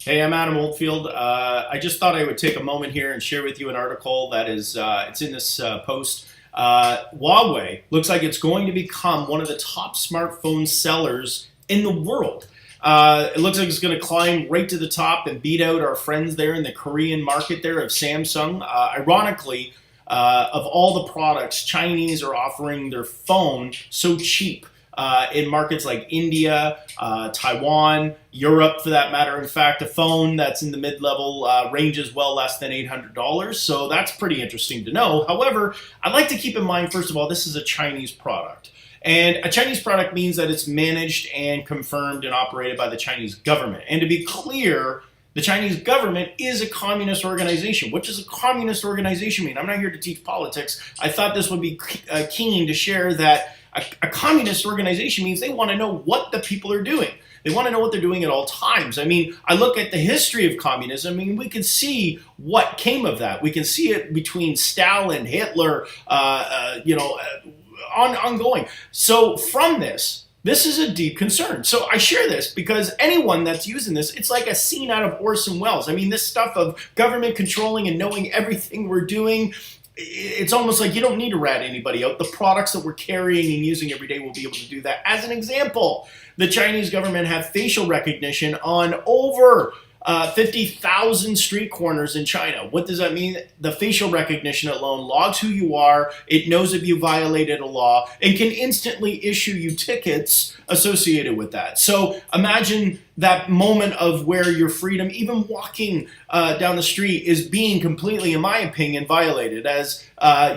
Hey, I'm Adam Oldfield. I just thought I would take a moment here and share with you an article that is it's in this post. Huawei looks like it's going to become one of the top smartphone sellers in the world. It looks like it's going to climb right to the top and beat out our friends there in the Korean market there of Samsung. Ironically, of all the products, Chinese are offering their phone so cheap. In markets like India, Taiwan, Europe for that matter. In fact, a phone that's in the mid-level ranges well less than $800. So that's pretty interesting to know. However, I'd like to keep in mind, first of all, this is a Chinese product. And a Chinese product means that it's managed and confirmed and operated by the Chinese government. And to be clear, the Chinese government is a communist organization. What does a communist organization mean? I'm not here to teach politics. I thought this would be keen to share that a communist organization means they want to know what the people are doing. They want to know what they're doing at all times. I mean, I look at the history of communism. I mean, we can see what came of that. We can see it between Stalin, Hitler, ongoing. So from this is a deep concern. So I share this because anyone that's using this, it's like a scene out of Orson Welles. I mean, this stuff of government controlling and knowing everything we're doing, it's almost like you don't need to rat anybody out. The products that we're carrying and using every day will be able to do that. As an example, the Chinese government have facial recognition on over 50,000 street corners in China. What does that mean? The facial recognition alone logs who you are, it knows if you violated a law, and can instantly issue you tickets associated with that. So imagine that moment of where your freedom, even walking down the street, is being completely, in my opinion, violated, as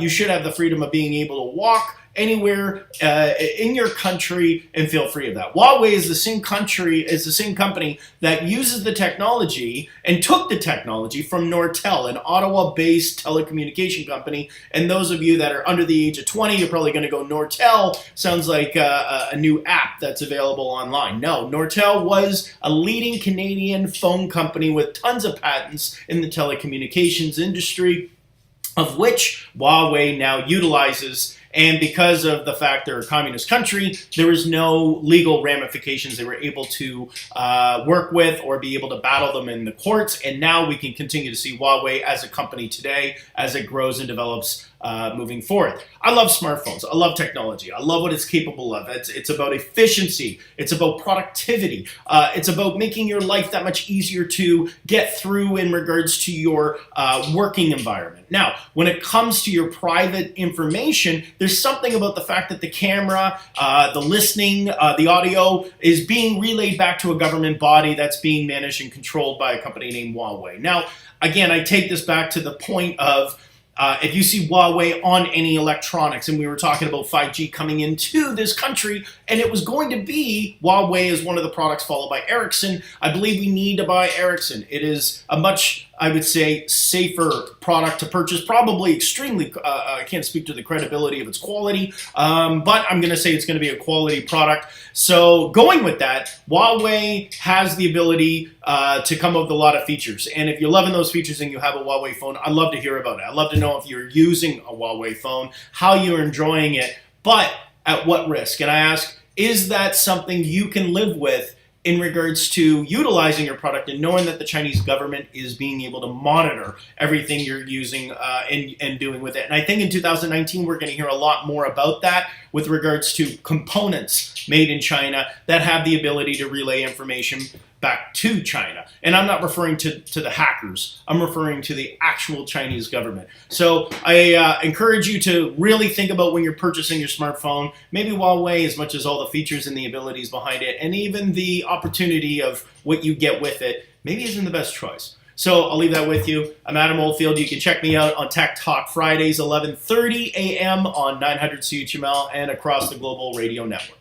you should have the freedom of being able to walk anywhere in your country and feel free of that. Huawei is the same company that uses the technology and took the technology from Nortel, an Ottawa-based telecommunication company. And those of you that are under the age of 20, you're probably going to go, Nortel sounds like a new app that's available online. No, Nortel was a leading Canadian phone company with tons of patents in the telecommunications industry, of which Huawei now utilizes. And because of the fact they're a communist country, there was no legal ramifications they were able to work with or be able to battle them in the courts. And now we can continue to see Huawei as a company today as it grows and develops moving forward. I love smartphones. I love technology. I love what it's capable of. It's about efficiency. It's about productivity. It's about making your life that much easier to get through in regards to your working environment. Now, when it comes to your private information, there's something about the fact that the camera, the listening, the audio is being relayed back to a government body that's being managed and controlled by a company named Huawei. Now, again, I take this back to the point of if you see Huawei on any electronics, and we were talking about 5G coming into this country, and it was going to be Huawei as one of the products followed by Ericsson, I believe we need to buy Ericsson. It is a much, I would say, safer product to purchase, probably extremely, I can't speak to the credibility of its quality, but I'm going to say it's going to be a quality product. So going with that, Huawei has the ability to come up with a lot of features. And if you're loving those features and you have a Huawei phone, I'd love to hear about it. I'd love to know if you're using a Huawei phone, how you're enjoying it, but at what risk? And I ask, is that something you can live with in regards to utilizing your product and knowing that the Chinese government is being able to monitor everything you're using and doing with it? And I think in 2019, we're going to hear a lot more about that with regards to components made in China that have the ability to relay information back to China. And I'm not referring to the hackers. I'm referring to the actual Chinese government. So I encourage you to really think about when you're purchasing your smartphone, maybe Huawei, as much as all the features and the abilities behind it, and even the opportunity of what you get with it, maybe isn't the best choice. So I'll leave that with you. I'm Adam Oldfield. You can check me out on TechTalk Fridays, 11:30 a.m. on 900 CHML and across the global radio network.